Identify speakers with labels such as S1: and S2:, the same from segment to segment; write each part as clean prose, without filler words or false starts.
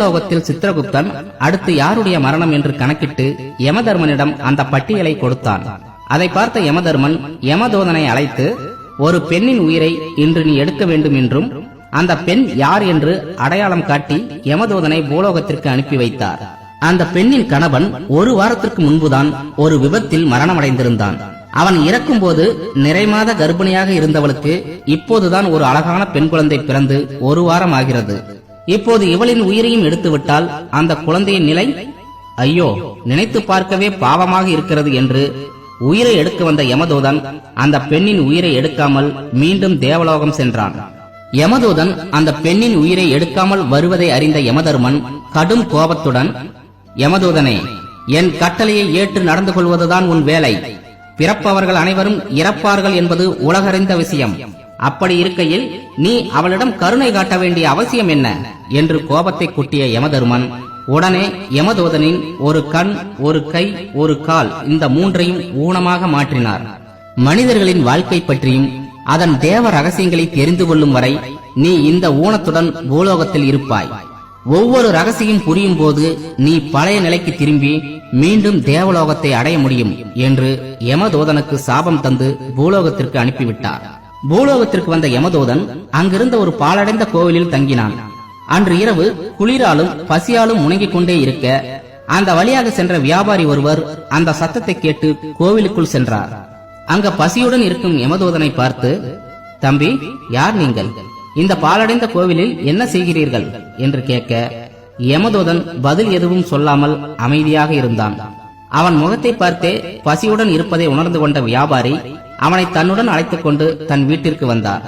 S1: தேவலோகத்தில் சித்திரகுப்தன் அடுத்து யாருடைய மரணம் என்று கணக்கிட்டு யமதர்மனிடம் அந்த பட்டியலை கொடுத்தான். அதை பார்த்த யமதர்மன் யமதூதனை அழைத்து, ஒரு பெண்ணின் உயிரை இன்று நீ எடுக்க வேண்டும் என்றும் அந்த பெண் யார் என்று அடையாளம் காட்டி யமதூதனை பூலோகத்திற்கு அனுப்பி வைத்தார். அந்த பெண்ணின் கணவன் ஒரு வாரத்திற்கு முன்புதான் ஒரு விபத்தில் மரணமடைந்திருந்தான். அவன் இறக்கும் போது நிறைமாத கர்ப்பிணியாக இருந்தவளுக்கு இப்போதுதான் ஒரு அழகான பெண் குழந்தை பிறந்து ஒரு வாரம் ஆகிறது. இப்போது இவளின் உயிரையும் எடுத்துவிட்டால் அந்த குழந்தையின் நிலை, ஐயோ, நினைத்து பார்க்கவே பாவமாக இருக்கிறது என்று உயிரை எடுக்க வந்த யமதூதன் அந்த பெண்ணின் உயிரை எடுக்காமல் மீண்டும் தேவலோகம் சென்றான். யமதூதன் அந்த பெண்ணின் உயிரை எடுக்காமல் வருவதை அறிந்த யமதர்மன் கடும் கோபத்துடன், யமதூதனே, என் கட்டளையை ஏற்று நடந்து கொள்வதுதான் உன் வேலை. பிறப்பவர்கள் அனைவரும் இறப்பார்கள் என்பது உலகறிந்த விஷயம். அப்படி இருக்கையில் நீ அவளிடம் கருணை காட்ட வேண்டிய அவசியம் என்ன என்று கோபத்தை கூட்டிய யமதர்மன் உடனே யமதூதனின் ஒரு கண், ஒரு கை, ஒரு கால், இந்த மூன்றையும் ஊனமாக மாற்றினார். மனிதர்களின் வாழ்க்கை பற்றியும் அதன் தேவ ரகசியங்களை தெரிந்து கொள்ளும் வரை நீ இந்த ஊனத்துடன் பூலோகத்தில் இருப்பாய். ஒவ்வொரு ரகசியம் புரியும் போது நீ பழைய நிலைக்கு திரும்பி மீண்டும் தேவலோகத்தை அடைய முடியும் என்று யமதூதனுக்கு சாபம் தந்து பூலோகத்திற்கு அனுப்பிவிட்டார். பூலோகத்திற்கு வந்த யமதூதன் அங்கிருந்த ஒரு பாழடைந்த கோவிலில் தங்கினான். அன்று இரவு குளிராலும் பசியாலும் முணங்கிக் கொண்டே இருக்க அந்த வழியாக சென்ற வியாபாரி ஒருவர் அந்த சத்தத்தை கேட்டு கோவிலுக்குள் சென்றார். அங்க பசியுடன் இருக்கும் யமதூதனை பார்த்து, தம்பி, யார் நீங்கள்? இந்த பாழடைந்த கோவிலில் என்ன செய்கிறீர்கள் என்று கேட்க யமதூதன் பதில் எதுவும் சொல்லாமல் அமைதியாக இருந்தான். அவன் முகத்தை பார்த்தே பசியுடன் இருப்பதை உணர்ந்து கொண்ட வியாபாரி அவனை தன்னுடன் அழைத்துக் கொண்டு தன் வீட்டிற்கு வந்தார்.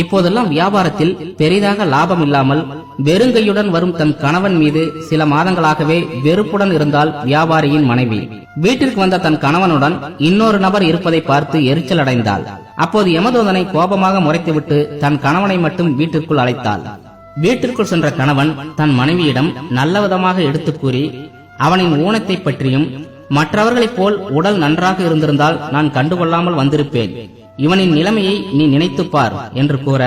S1: இப்போதெல்லாம் வியாபாரத்தில் பெரிதாக லாபம் இல்லாமல் வெறுங்கையுடன் வரும் தன் கணவன் மீது சில மாதங்களாகவே வெறுப்புடன் இருந்தால் வியாபாரியின் மனைவி. வீட்டிற்கு வந்த தன் கணவனுடன் இன்னொரு நபர் இருப்பதை பார்த்து எரிச்சல் அடைந்தாள். அப்போது யமதூதனை கோபமாக முறைத்துவிட்டு தன் கணவனை மட்டும் வீட்டிற்குள் அழைத்தாள். வீட்டிற்குள் சென்ற கணவன் தன் மனைவியிடம் நல்லவிதமாக எடுத்து கூறி அவனின் ஊனத்தை பற்றியும், மற்றவர்களைப் போல் உடல் நன்றாக இருந்திருந்தால் நான் கண்டுகொள்ளாமல் வந்திருப்பேன், இவனின் நிலைமையை நீ நினைத்துப்பார் என்று கூற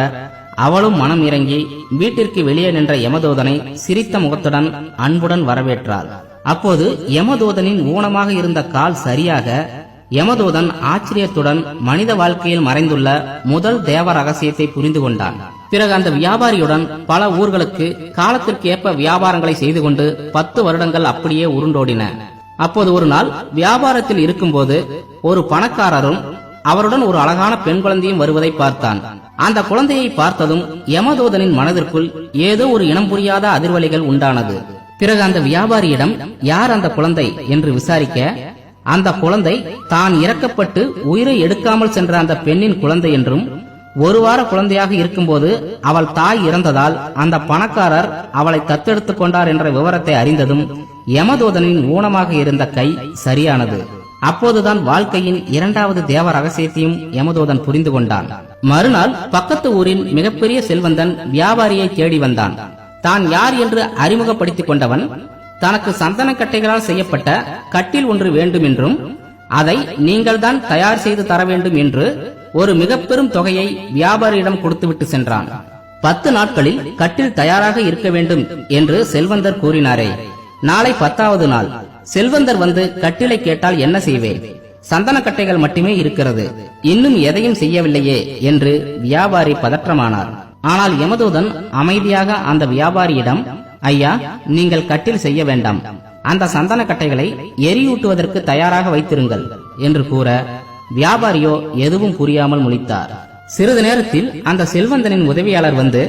S1: அவளும் மனம் இறங்கி வீட்டிற்கு வெளியே நின்ற யமதூதனை சிரித்த முகத்துடன் அன்புடன் வரவேற்றாள். அப்போது யமதூதனின் ஊனமாக இருந்த கால் சரியாக யமதூதன் ஆச்சரியத்துடன் மனித வாழ்க்கையில் மறைந்துள்ள முதல் தேவ ரகசியத்தை புரிந்து கொண்டான். பிறகு அந்த வியாபாரியுடன் பல ஊர்களுக்கு காலத்திற்கு ஏற்ப வியாபாரங்களை செய்து கொண்டு 10 வருடங்கள் அப்படியே உருண்டோடின. அப்போது ஒரு நாள் வியாபாரத்தில் இருக்கும்போது ஒரு பணக்காரரும் அவருடன் ஒரு அழகான பெண் குழந்தையும் வருவதை பார்த்தான். அந்த குழந்தையை பார்த்ததும் யமதூதனின் மனதிற்குள் ஏதோ ஒரு இனம் புரியாத அதிர்வலைகள் உண்டானது. பிறகு அந்த வியாபாரியிடம் யார் அந்த குழந்தை என்று விசாரிக்க, அந்த குழந்தை தான் இறக்கப்பட்டு உயிரை எடுக்காமல் சென்ற அந்த பெண்ணின் குழந்தை என்றும், ஒரு வார குழந்தையாக இருக்கும்போது அவள் தாய் இறந்ததால் அந்த பணக்காரர் அவளை தத்தெடுத்துக் கொண்டார் என்ற விவரத்தை அறிந்ததும் யமதூதனின் ஊனமாக இருந்த கை சரியானது. அப்போதுதான் வாழ்க்கையின் இரண்டாவது தேவ ரகசியத்தையும் யமதூதன் புரிந்து கொண்டான். மறுநாள் பக்கத்து ஊரின் மிகப்பெரிய செல்வந்தன் வியாபாரியை தேடி வந்தான். தான் யார் என்று அறிமுகப்படுத்திக் கொண்டவன் தனக்கு சந்தன கட்டைகளால் செய்யப்பட்ட கட்டில் ஒன்று வேண்டும் என்றும் அதை நீங்கள் தான் தயார் செய்து தர வேண்டும் என்று ஒரு மிக பெரும் தொகையை வியாபாரியிடம் கொடுத்துவிட்டு சென்றான். 10 நாட்களில் கட்டில் தயாராக இருக்க வேண்டும் என்று செல்வந்தர் கூறினாரே. நாளை 10வது நாள். செல்வந்தர் வந்து கட்டிலை கேட்டால் என்ன செய்வேன்? சந்தன கட்டைகள் மட்டுமே இருக்கிறது, இன்னும் எதையும் செய்யவில்லையே என்று வியாபாரி பதற்றமானார். ஆனால் யமதூதன் அமைதியாக அந்த வியாபாரியிடம், ஐயா, நீங்கள் கட்டில் செய்ய வேண்டாம், அந்த சந்தன கட்டைகளை எரியூட்டுவதற்கு தயாராக வைத்திருங்கள் என்று கூற வியாபாரியோ எதுவும் புரியாமல் முழித்தார். சிறிது நேரத்தில் அந்த செல்வந்தனின் உதவியாளர் வந்து,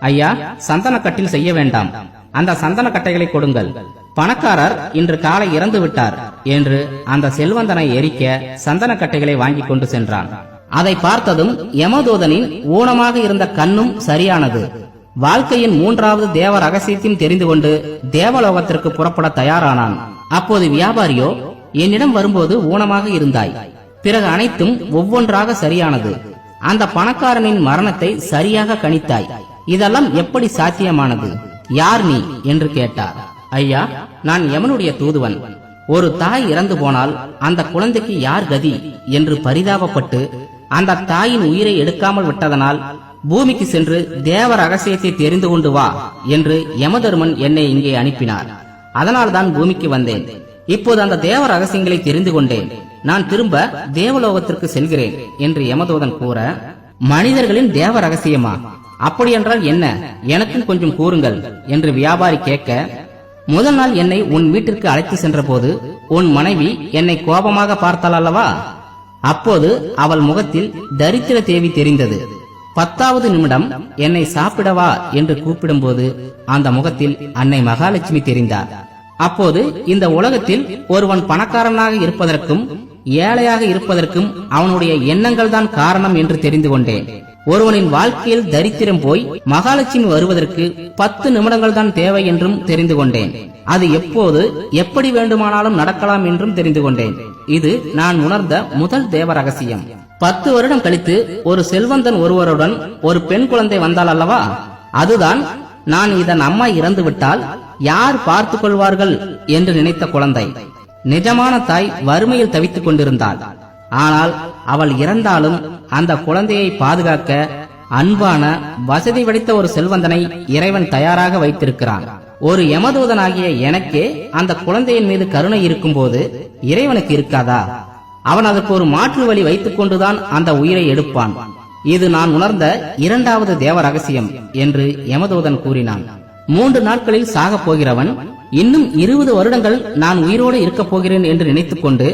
S1: ஐயா, சந்தன கட்டில் செய்ய வேண்டாம், அந்த சந்தன கட்டைகளை கொடுங்கள், பணக்காரர் இன்று காலை இறந்து விட்டார் என்று அந்த செல்வந்தனை எரிக்க சந்தன கட்டைகளை வாங்கி கொண்டு சென்றான். அதை பார்த்ததும் யமதூதனின் ஊனமாக இருந்த கண்ணும் சரியானது. வாழ்க்கையின் 3வது தேவ ரகசியத்தையும் தெரிந்து கொண்டு தேவலோகத்திற்கு புறப்பட தயாரானான். அப்போது வியாபாரியோ, என்னிடம் வரும்போது ஊனமாக இருந்தாய், பிறகு அனைத்தும் ஒவ்வொன்றாக சரியானது, அந்த பணக்காரனின் மரணத்தை சரியாக கணித்தாய், இதெல்லாம் எப்படி சாத்தியமானது? யார் நீ என்று கேட்டார். ஐயா, நான் யமனுடைய தூதுவன். ஒரு தாய் இறந்து போனால் அந்த குழந்தைக்கு யார் கதி என்று பரிதாபப்பட்டு அந்த தாயின் உயிரை எடுக்காமல் விட்டதனால் பூமிக்கு சென்று தேவ ரகசியத்தை தெரிந்து கொண்டு வா என்று யமதர்மன் என்னை இங்கே அனுப்பினார். அதனால்தான் பூமிக்கு வந்தேன். இப்போது அந்த தேவ ரகசியங்களை தெரிந்து கொண்டேன். நான் திரும்ப தேவலோகத்திற்கு செல்கிறேன் என்று யமதூதன் கூற, மனிதர்களின் தேவ ரகசியமா? அப்படியென்றால் என்ன? எனக்கும் கொஞ்சம் கூறுங்கள் என்று வியாபாரி கேட்க, முதல் நாள் என்னை உன் வீட்டிற்கு அழைத்து சென்ற போது உன் மனைவி என்னை கோபமாக பார்த்தாள் அல்லவா? அப்போது அவள் முகத்தில் தரித்திர தேவி தெரிந்தது. 10வது நிமிடம் என்னை சாப்பிடவா என்று கூப்பிடும்போது அந்த முகத்தில் அன்னை மகாலட்சுமி தெரிந்தார். அப்போது இந்த உலகத்தில் ஒருவன் பணக்காரனாக இருப்பதற்கும் ஏழையாக இருப்பதற்கும் அவனுடைய எண்ணங்கள் தான் காரணம் என்று தெரிந்து கொண்டேன். ஒருவனின் வாழ்க்கையில் தரித்திரம் போய் மகாலட்சுமி வருவதற்கு 10 நிமிடங்கள் தான் தேவை என்றும் தெரிந்து கொண்டேன். அது எப்போது எப்படி வேண்டுமானாலும் நடக்கலாம் என்றும் தெரிந்து கொண்டேன். இது நான் உணர்ந்த முதல் தேவ ரகசியம். 10 வருடம் கழித்து ஒரு செல்வந்தன் ஒருவருடன் ஒரு பெண் குழந்தை வந்தாள் அல்லவா? அதுதான் நான் இதன் அம்மா இறந்து விட்டால் யார் பார்த்துக் கொள்வார்கள் என்று நினைத்த குழந்தை. நிஜமான தாய் வறுமையில் தவித்துக் கொண்டிருந்தாள். ஆனால் அவள் இறந்தாலும் அந்த குழந்தையை பாதுகாக்க அன்பான வசதி படைத்த ஒரு செல்வந்தனை இறைவன் தயாராக வைத்திருக்கிறான். ஒரு யமதூதனாகிய எனக்கே அந்த குழந்தையின் மீது கருணை இருக்கும் போது இறைவனுக்கு இருக்காதா? அவன் அதற்கு ஒரு மாற்று வழி வைத்துக் கொண்டுதான் அந்த உயிரை எடுப்பான். இது நான் உணர்ந்த 2வது தேவ ரகசியம் என்று யமதூதன் கூறினான். 3 நாட்களில் சாகப் போகிறவன் இன்னும் 20 வருடங்கள் நான் உயிரோடு இருக்கப் போகிறேன் என்று நினைத்துக் கொண்டு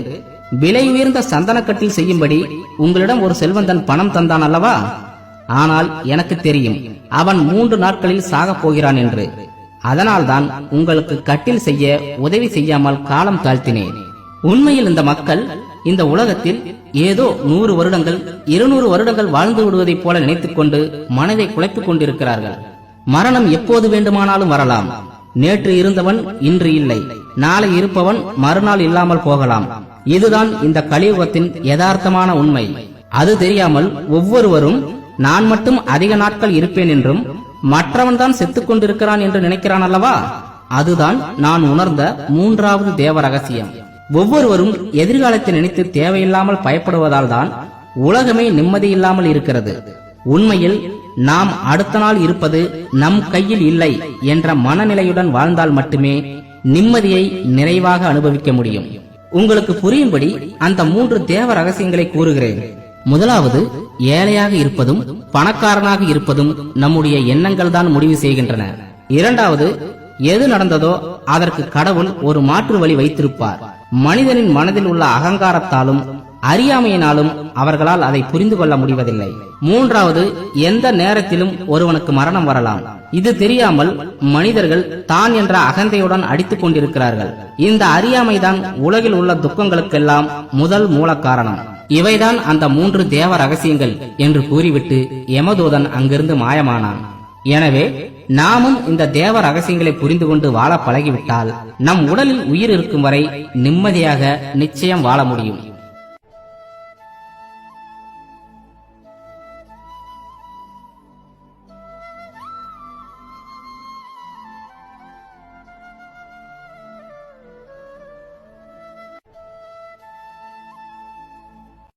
S1: விலை உயர்ந்த சந்தனக்கட்டில் செய்யும்படி உங்களிடம் ஒரு செல்வந்தன் பணம் தந்தான் அல்லவா? ஆனால் எனக்கு தெரியும் அவன் 3 நாட்களில் சாகப் போகிறான் என்று. அதனால்தான் உங்களுக்கு கட்டில் செய்ய உதவி செய்யாமல் காலம் தாழ்த்தினேன். உண்மையில் இந்த மக்கள் இந்த உலகத்தில் ஏதோ 100 வருடங்கள் 200 வருடங்கள் வாழ்ந்து விடுவதைப் போல நினைத்துக் கொண்டு மனதை குலைத்துக் கொண்டிருக்கிறார்கள். மரணம் எப்போது வேண்டுமானாலும் வரலாம். நேற்று இருந்தவன் இன்று இல்லை, நாளை இருப்பவன் மறுநாள் இல்லாமல் போகலாம். இதுதான் இந்த கலியுகத்தின் யதார்த்தமான உண்மை. அது தெரியாமல் ஒவ்வொருவரும் நான் மட்டும் அதிக நாட்கள் இருப்பேன் என்றும் மற்றவன் தான் செத்துக் கொண்டிருக்கிறான் என்று நினைக்கிறான் அல்லவா? அதுதான் நான் உணர்ந்த 3வது தேவ ரகசியம். ஒவ்வொருவரும் எதிர்காலத்தை நினைத்து தேவையில்லாமல் பயப்படுவதால் தான் உலகமே நிம்மதியில்லாமல் இருக்கிறது. உண்மையில் நாம் அடுத்த நாள் இருப்பது நம் கையில் இல்லை என்ற மனநிலையுடன் வாழ்ந்தால் மட்டுமே நிம்மதியை நிறைவாக அனுபவிக்க முடியும். உங்களுக்கு புரியும்படி அந்த 3 தேவ ரகசியங்களை கூறுகிறேன். முதலாவது, ஏழையாக இருப்பதும் பணக்காரனாக இருப்பதும் நம்முடைய எண்ணங்கள் தான் முடிவு செய்கின்றன. 2வது, எது நடந்ததோ அதற்கு கடவுள் ஒரு மாற்று வழி வைத்திருப்பார். மனிதனின் மனதில் உள்ள அகங்காரத்தாலும் அறியாமையினாலும் அவர்களால் அதை புரிந்து கொள்ள முடிவதில்லை. 3வது, எந்த நேரத்திலும் ஒருவனுக்கு மரணம் வரலாம். இது தெரியாமல் மனிதர்கள் தான் என்ற அகந்தையுடன் அடித்துக் கொண்டிருக்கிறார்கள். இந்த அறியாமைதான் உலகில் உள்ள துக்கங்களுக்கெல்லாம் முதல் மூல காரணம். இவைதான் அந்த 3 தேவ ரகசியங்கள் என்று கூறிவிட்டு யமதூதன் அங்கிருந்து மாயமானான். எனவே நாமும் இந்த தேவ ரகசியங்களை புரிந்து கொண்டு வாழ பழகிவிட்டால் நம் உடலில் உயிர் இருக்கும் வரை நிம்மதியாக நிச்சயம் வாழ முடியும்.